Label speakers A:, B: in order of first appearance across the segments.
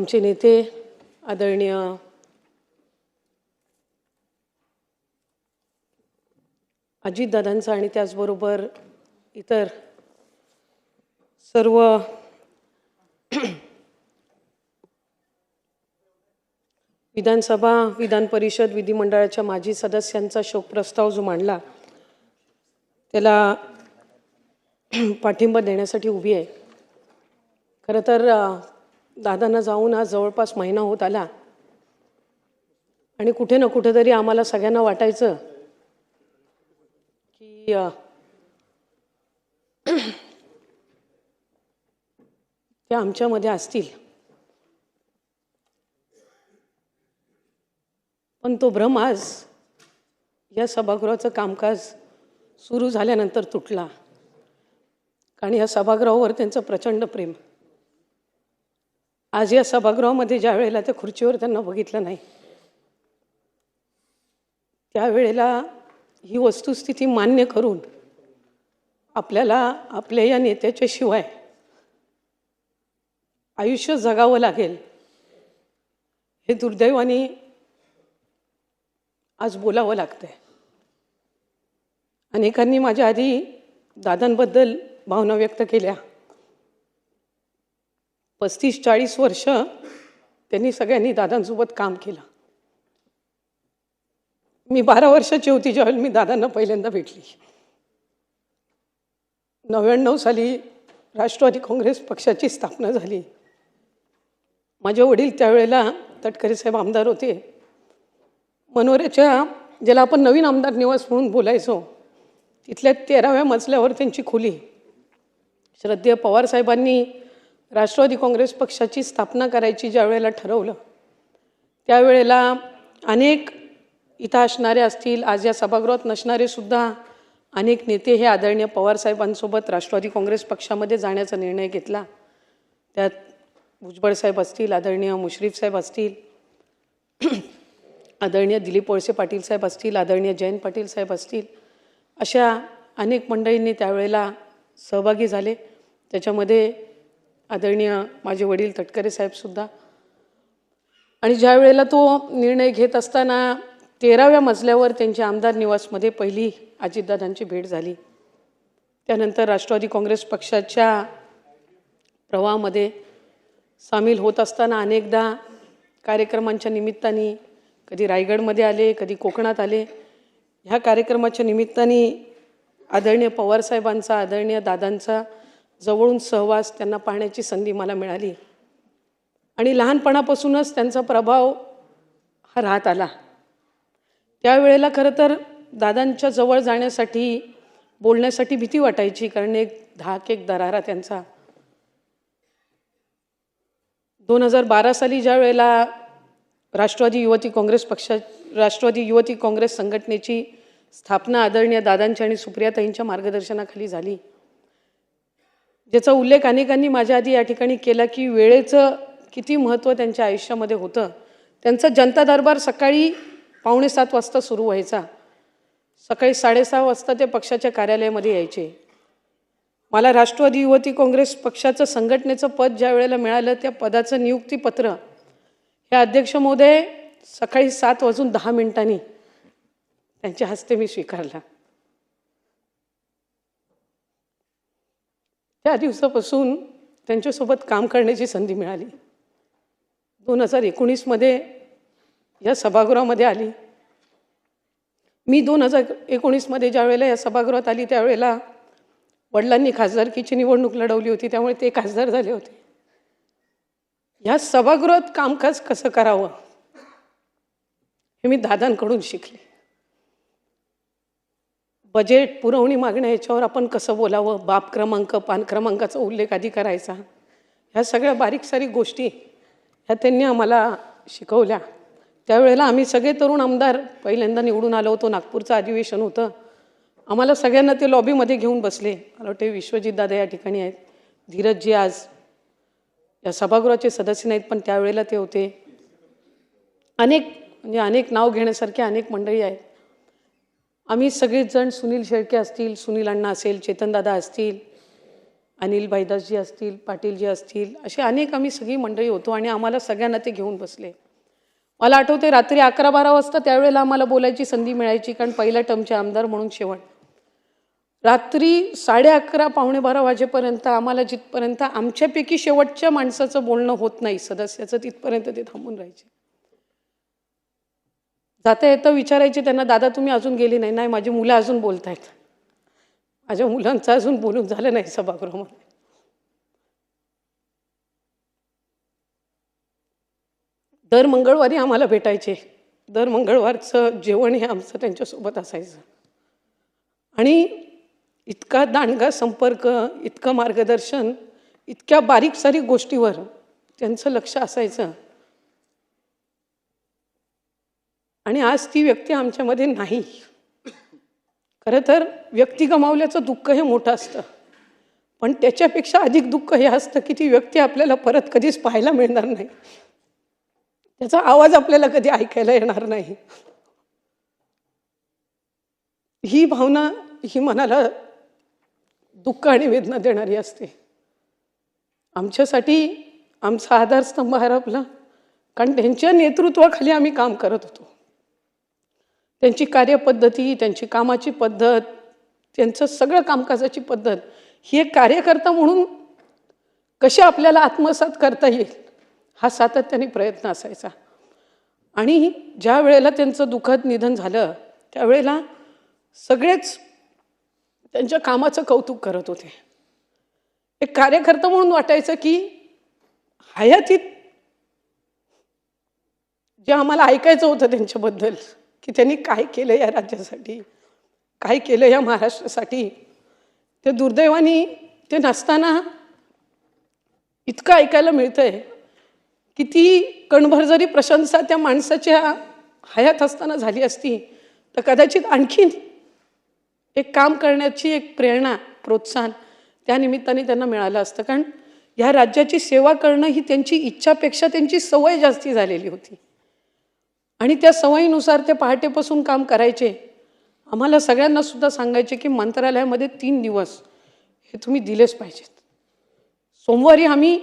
A: आमचे नेते आदरणीय अजितदादांचा आणि त्याचबरोबर इतर सर्व विधानसभा विधान परिषद विधिमंडळाच्या माजी सदस्यांचा शोक प्रस्ताव जो मांडला त्याला पाठिंबा देण्यासाठी उभी आहे। खरं तर दादांना जाऊन आज जवळपास महिना होत आला आणि कुठे ना कुठेतरी आम्हाला सगळ्यांना वाटायचं की ते आमच्यामध्ये असतील, पण तो भ्रम आज या सभागृहाचं कामकाज सुरू झाल्यानंतर तुटला। कारण या सभागृहावर त्यांचं प्रचंड प्रेम। आज या सभागृहामध्ये ज्या वेळेला त्या खुर्चीवर त्यांना बघितलं नाही त्यावेळेला ही वस्तुस्थिती मान्य करून आपल्याला आपल्या या नेत्याच्या शिवाय आयुष्य जगावं लागेल हे दुर्दैवाने आज बोलावं लागतंय। अनेकांनी माझ्या आधी दादांबद्दल भावना व्यक्त केल्या। 35-40 वर्ष त्यांनी सगळ्यांनी दादांसोबत काम केलं। मी 12 वर्षाची होती ज्यावेळेला मी दादांना पहिल्यांदा भेटली। 99 साली राष्ट्रवादी काँग्रेस पक्षाची स्थापना झाली। माझे वडील त्यावेळेला तटकरे साहेब आमदार होते। मनोऱ्याच्या ज्याला आपण नवीन आमदार निवास म्हणून बोलायचो तिथल्या 13व्या मजल्यावर त्यांची खोली। श्रद्धेय पवार साहेबांनी राष्ट्रवादी काँग्रेस पक्षाची स्थापना करायची ज्या वेळेला ठरवलं त्यावेळेला अनेक इथं असणारे असतील, आज या सभागृहात नसणारे सुद्धा अनेक नेते हे आदरणीय पवार साहेबांसोबत राष्ट्रवादी काँग्रेस पक्षामध्ये जाण्याचा निर्णय घेतला। त्यात भुजबळ साहेब असतील, आदरणीय मुश्रीफ साहेब असतील, आदरणीय दिलीप वळसे पाटील साहेब असतील, आदरणीय जयंत पाटील साहेब असतील, अशा अनेक मंडळींनी त्यावेळेला सहभागी झाले। त्याच्यामध्ये आदरणीय माझे वडील तटकरे साहेबसुद्धा। आणि ज्या वेळेला तो निर्णय घेत असताना 13व्या मजल्यावर त्यांच्या आमदार निवासमध्ये पहिली अजितदादांची भेट झाली। त्यानंतर राष्ट्रवादी काँग्रेस पक्षाच्या प्रवाहामध्ये सामील होत असताना अनेकदा कार्यक्रमांच्या निमित्ताने कधी रायगडमध्ये आले, कधी कोकणात आले। ह्या कार्यक्रमाच्या निमित्ताने आदरणीय पवारसाहेबांचा, आदरणीय दादांचा जवळून सहवास त्यांना पाहण्याची संधी मला मिळाली आणि लहानपणापासूनच त्यांचा प्रभाव हा राहत आला। त्यावेळेला खरं तर दादांच्या जवळ जाण्यासाठी, बोलण्यासाठी भीती वाटायची, कारण एक धाक, एक दरारा त्यांचा। 2012 साली ज्या वेळेला राष्ट्रवादी युवती काँग्रेस संघटनेची स्थापना आदरणीय दादांच्या आणि सुप्रियाताईंच्या मार्गदर्शनाखाली झाली, ज्याचा उल्लेख अनेकांनी माझ्या आधी या ठिकाणी केला की वेळेचं किती महत्त्व त्यांच्या आयुष्यामध्ये होतं। त्यांचा जनता दरबार सकाळी 6:45 वाजता सुरू व्हायचा। सकाळी 6:30 वाजता ते पक्षाच्या कार्यालयामध्ये यायचे। मला राष्ट्रवादी युवती काँग्रेस पक्षाचं संघटनेचं पद ज्या वेळेला मिळालं त्या पदाचं नियुक्तीपत्र हे अध्यक्ष महोदय सकाळी 7:10 त्यांच्या हस्ते मी स्वीकारला। त्या दिवसापासून त्यांच्यासोबत काम करण्याची संधी मिळाली। 2019 मध्ये या सभागृहामध्ये आली। मी 2019 मध्ये ज्या वेळेला या सभागृहात आली त्यावेळेला वडिलांनी खासदारकीची निवडणूक लढवली होती, त्यामुळे ते खासदार झाले होते। या सभागृहात कामकाज कसं करावं हे मी दादांकडून शिकले। बजेट, पुरवणी मागण्या याच्यावर आपण कसं बोलावं, बाब क्रमांक, पान क्रमांकाचा उल्लेख आधी करायचा, ह्या सगळ्या बारीक सारीक गोष्टी ह्या त्यांनी आम्हाला शिकवल्या। त्यावेळेला आम्ही सगळे तरुण आमदार पहिल्यांदा निवडून आलो होतो। नागपूरचं अधिवेशन होतं। आम्हाला सगळ्यांना ते लॉबीमध्ये घेऊन बसले। मला वाटते विश्वजित दादा या ठिकाणी आहेत, धीरजजी आज या सभागृहाचे सदस्य नाहीत पण त्यावेळेला ते होते। अनेक नाव घेण्यासारखे अनेक मंडळी आहेत। आम्ही सगळेच जण, सुनील शेळके असतील, सुनील अण्णा असेल, चेतनदादा असतील, अनिल भाईदासजी असतील, पाटीलजी असतील, असे अनेक आम्ही सगळी मंडळी होतो आणि आम्हाला सगळ्यांना ते घेऊन बसले. मला आठवते रात्री 11-12 वाजता त्यावेळेला आम्हाला बोलायची संधी मिळायची, कारण पहिल्या टर्मचे आमदार म्हणून शेवट. रात्री 11:30 पावणे-12 वाजेपर्यंत आम्हाला जिथपर्यंत आमच्यापैकी शेवटच्या माणसाचं बोलणं होत नाही सदस्याचं, तिथपर्यंत ते थांबून राहायचे. जाता येतं विचारायचे त्यांना, दादा तुम्ही अजून गेली नाही? नाही, माझी मुलं अजून बोलत आहेत. माझ्या मुलांचं अजून बोलून झालं नाही सभागृहामध्ये. दर मंगळवारी आम्हाला भेटायचे. दर मंगळवारचं जेवण हे आमचं त्यांच्यासोबत असायचं आणि इतका दांडगा संपर्क, इतकं मार्गदर्शन, इतक्या बारीक सारीक गोष्टीवर त्यांचं लक्ष असायचं. आणि आज ती व्यक्ती आमच्यामध्ये नाही. खरं तर व्यक्ती गमावल्याचं दुःख हे मोठं असतं, पण त्याच्यापेक्षा अधिक दुःख हे असतं की ती व्यक्ती आपल्याला परत कधीच पाहायला मिळणार नाही, त्याचा आवाज आपल्याला कधी ऐकायला येणार नाही. ही भावना ही मनाला दुःख आणि वेदना देणारी असते. आमच्यासाठी आमचा आधारस्तंभ हरपला, कारण त्यांच्या नेतृत्वाखाली आम्ही काम करत होतो. त्यांची कार्यपद्धती, त्यांची कामाची पद्धत, त्यांचं सगळं कामकाजाची पद्धत ही एक कार्यकर्ता म्हणून कशी आपल्याला आत्मसात करता येईल हा सातत्याने प्रयत्न असायचा. आणि ज्या वेळेला त्यांचं दुःखद निधन झालं त्यावेळेला सगळेच त्यांच्या कामाचं कौतुक करत होते. एक कार्यकर्ता म्हणून वाटायचं की हयातीत जे आम्हाला ऐकायचं होतं त्यांच्याबद्दल की त्यांनी काय केलं या राज्यासाठी, काय केलं या महाराष्ट्रासाठी, ते दुर्दैवाने ते नसताना इतकं ऐकायला मिळतंय की ती कणभर जरी प्रशंसा त्या माणसाच्या हयात असताना झाली असती तर कदाचित आणखीन एक काम करण्याची एक प्रेरणा, प्रोत्साहन त्या निमित्ताने त्यांना मिळालं असतं. कारण या राज्याची सेवा करणं ही त्यांची इच्छापेक्षा त्यांची सवय जास्ती झालेली होती आणि त्या सवयीनुसार ते पहाटेपासून काम करायचे. आम्हाला सगळ्यांना सुद्धा सांगायचे की मंत्रालयामध्ये 3 दिवस हे तुम्ही दिलेच पाहिजेत. सोमवारी आम्ही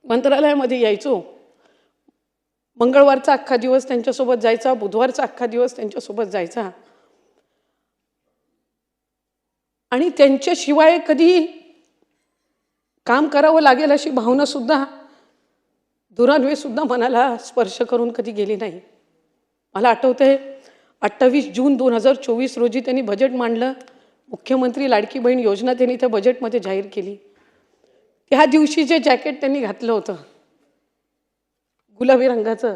A: मंत्रालयामध्ये यायचो, मंगळवारचा अख्खा दिवस त्यांच्यासोबत जायचा, बुधवारचा अख्खा दिवस त्यांच्यासोबत जायचा आणि त्यांच्याशिवाय कधी काम करावं लागेल अशी भावना सुद्धा दुरान्वे सुद्धा मनाला स्पर्श करून कधी गेली नाही. मला आठवतंय 28 जून 2024 रोजी त्यांनी बजेट मांडलं. मुख्यमंत्री लाडकी बहीण योजना त्यांनी त्या बजेटमध्ये जाहीर केली. त्या दिवशी जे जॅकेट त्यांनी घातलं होतं गुलाबी रंगाचं,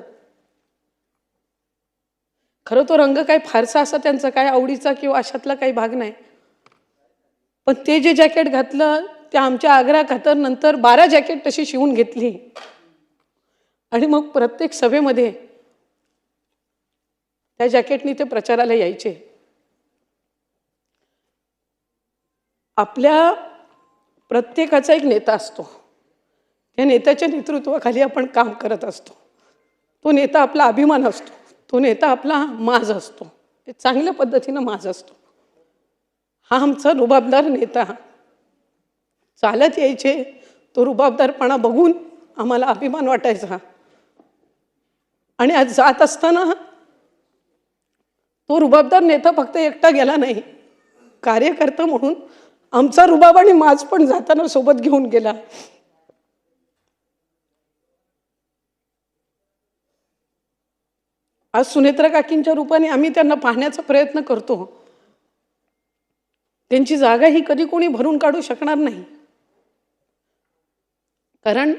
A: खरं तो रंग काय फारसा असा त्यांचा काय आवडीचा किंवा अशातला काही भाग नाही, पण ते जे जॅकेट घातलं त्या आमच्या आग्रा खातर नंतर 12 जॅकेट तशी शिवून घेतली आणि मग प्रत्येक सभेमध्ये त्या जॅकेटनी ते प्रचाराला यायचे. आपल्या प्रत्येकाचा एक नेता असतो, त्या नेत्याच्या नेतृत्वाखाली आपण काम करत असतो. तो नेता आपला अभिमान असतो, तो नेता आपला माज असतो, ते चांगल्या पद्धतीनं माज असतो. हा आमचा रुबाबदार नेता चालत यायचे, तो रुबाबदारपणा बघून आम्हाला अभिमान वाटायचा आणि आज जात असताना तो रुबाबदार नेता फक्त एकटा गेला नाही, कार्यकर्ता म्हणून आमचा रुबाब आणि माज पण जाताना सोबत घेऊन गेला. आज सुनेत्रा काकींच्या रूपाने आम्ही त्यांना पाहण्याचा प्रयत्न करतो. त्यांची जागा ही कधी कोणी भरून काढू शकणार नाही, कारण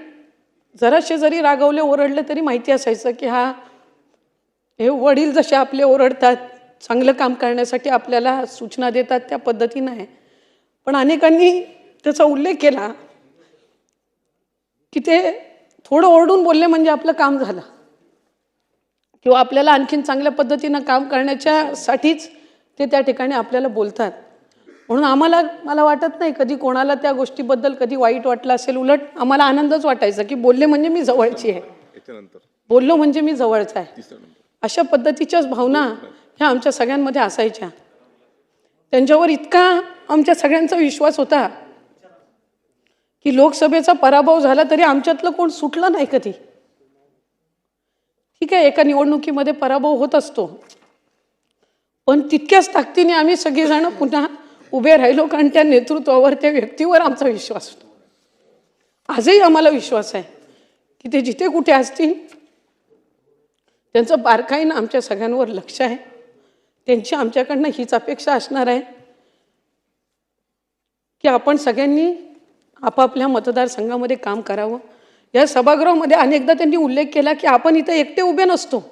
A: जराशे जरी रागवले ओरडले तरी माहिती असायचं की हे वडील जसे आपले ओरडतात, चांगलं काम करण्यासाठी आपल्याला सूचना देतात त्या पद्धतीनं आहे. पण अनेकांनी त्याचा उल्लेख केला की ते थोडं ओरडून बोलले म्हणजे आपलं काम झालं किंवा आपल्याला आणखीन चांगल्या पद्धतीनं काम करण्याच्यासाठीच ते त्या ठिकाणी आपल्याला बोलतात. म्हणून मला वाटत नाही कधी कोणाला त्या गोष्टीबद्दल कधी वाईट वाटलं असेल. उलट आम्हाला आनंदच वाटायचा की बोलले म्हणजे मी जवळची आहे, बोललो म्हणजे मी जवळचा आहे. अशा पद्धतीच्याच भावना ह्या आमच्या सगळ्यांमध्ये असायच्या. त्यांच्यावर इतका आमच्या सगळ्यांचा विश्वास होता की लोकसभेचा पराभव झाला तरी आमच्यातलं कोण सुटलं नाही कधी. ठीक आहे, एका निवडणुकीमध्ये पराभव होत असतो, पण तितक्याच ताकदीने आम्ही सगळेजण पुन्हा उभे राहिलो, कारण त्या नेतृत्वावर, त्या व्यक्तीवर आमचा विश्वास होता. आजही आम्हाला विश्वास आहे की ते जिथे कुठे असतील त्यांचं बारकाईनं आमच्या सगळ्यांवर लक्ष आहे. त्यांची आमच्याकडनं हीच अपेक्षा असणार आहे की आपण सगळ्यांनी आपापल्या मतदारसंघामध्ये काम करावं. या सभागृहामध्ये अनेकदा त्यांनी उल्लेख केला की आपण इथं एकटे उभे नसतो,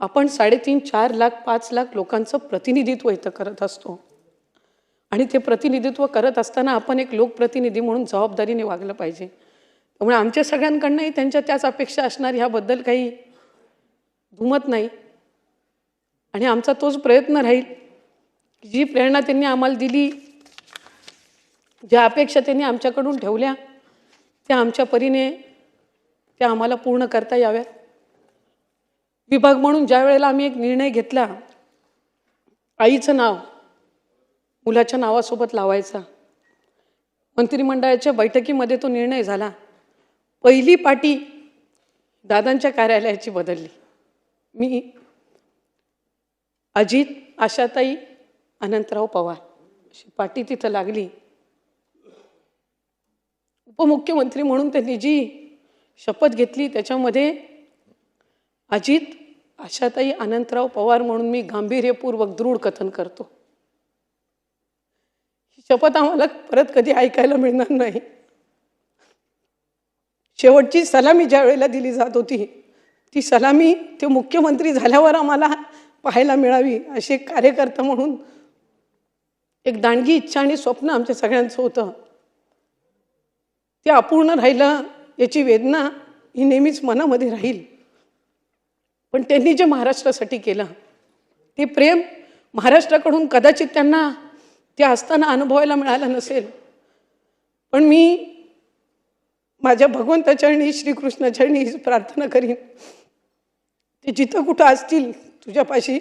A: आपण 3.5, 4 लाख, 5 लाख लोकांचं प्रतिनिधित्व इथं करत असतो. आणि ते प्रतिनिधित्व करत असताना आपण एक लोकप्रतिनिधी म्हणून जबाबदारीने वागलं पाहिजे. त्यामुळे आमच्या सगळ्यांकडनंही त्यांच्या त्याच अपेक्षा असणार, ह्याबद्दल काही दुमत नाही. आणि आमचा तोच प्रयत्न राहील की जी प्रेरणा त्यांनी आम्हाला दिली, ज्या अपेक्षा त्यांनी आमच्याकडून ठेवल्या, त्या आमच्या परीने त्या आम्हाला पूर्ण करता याव्यात. विभाग म्हणून ज्या वेळेला आम्ही एक निर्णय घेतला, आईचं नाव मुलाच्या नावासोबत लावायचा, मंत्रिमंडळाच्या बैठकीमध्ये तो निर्णय झाला. पहिली पाटी दादांच्या कार्यालयाची बदलली. मी अजित, आशाताई, अनंतराव पवार अशी पाटी तिथं लागली. उपमुख्यमंत्री म्हणून त्यांनी जी शपथ घेतली त्याच्यामध्ये अजित, आशाताई, अनंतराव पवार म्हणून मी गांभीर्यपूर्वक दृढ कथन करतो. ही शपथ आम्हाला परत कधी ऐकायला मिळणार नाही. शेवटची सलामी ज्या वेळेला दिली जात होती, ती सलामी ते मुख्यमंत्री झाल्यावर आम्हाला पाहायला मिळावी, असे एक कार्यकर्ता म्हणून एक दांडगी इच्छा आणि स्वप्न आमच्या सगळ्यांचं होतं. ते अपूर्ण राहिलं याची वेदना ही नेहमीच मनामध्ये राहील. पण त्यांनी जे महाराष्ट्रासाठी केलं ते प्रेम महाराष्ट्राकडून कदाचित त्यांना ते असताना अनुभवायला मिळालं नसेल. पण मी माझ्या भगवंताचरणी, श्रीकृष्णाचरणी हीच प्रार्थना करीन, ते जिथं कुठं असतील तुझ्यापाशी,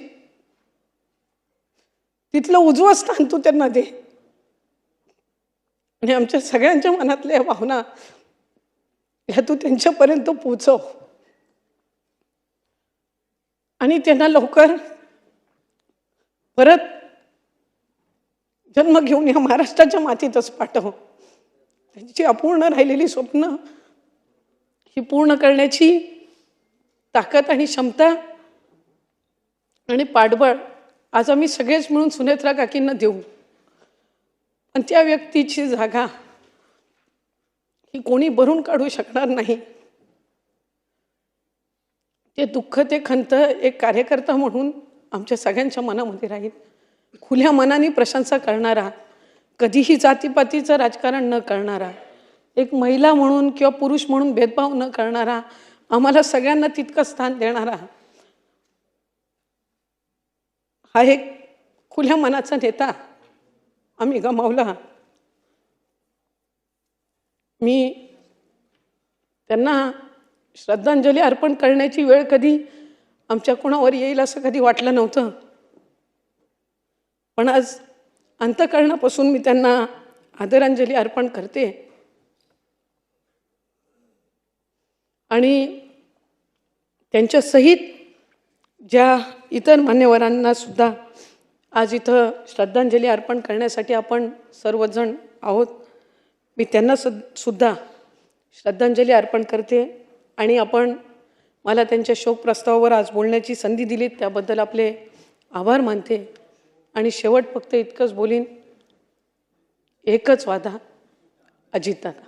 A: तिथलं उजवं स्थान तू त्यांना दे. आणि आमच्या सगळ्यांच्या मनातल्या भावना ह्या तू त्यांच्यापर्यंत पोहोचव आणि त्यांना लवकर परत जन्म घेऊन या महाराष्ट्राच्या मातीतच पाठव. त्यांची अपूर्ण राहिलेली स्वप्न ही पूर्ण करण्याची ताकद आणि क्षमता आणि पाठबळ आज आम्ही सगळेच मिळून सुनेत्रा काकींना देऊ. पण त्या व्यक्तीची जागा ही कोणी भरून काढू शकणार नाही. ते दुःख, ते खंत एक कार्यकर्ता म्हणून आमच्या सगळ्यांच्या मनामध्ये राहील. खुल्या मनाने प्रशंसा करणारा, कधीही जातीपातीचं राजकारण न करणारा, एक महिला म्हणून किंवा पुरुष म्हणून भेदभाव न करणारा, आम्हाला सगळ्यांना तितकं स्थान देणारा हा एक खुल्या मनाचा नेता आम्ही गमावला. मी त्यांना श्रद्धांजली अर्पण करण्याची वेळ कधी आमच्या कोणावर येईल असं कधी वाटलं नव्हतं. पण आज अंतःकरणापासून मी त्यांना आदरांजली अर्पण करते. आणि त्यांच्या सहित ज्या इतर मान्यवरांना सुद्धा आज इथं श्रद्धांजली अर्पण करण्यासाठी आपण सर्वजण आहोत, मी त्यांना सुद्धा श्रद्धांजली अर्पण करते. आणि आपण मला त्यांच्या शोक प्रस्तावावर आज बोलण्याची संधी दिली त्याबद्दल आपले आभार मानते. आणि शेवट फक्त इतकंच बोलीन, एकच वादा, अजितदादा.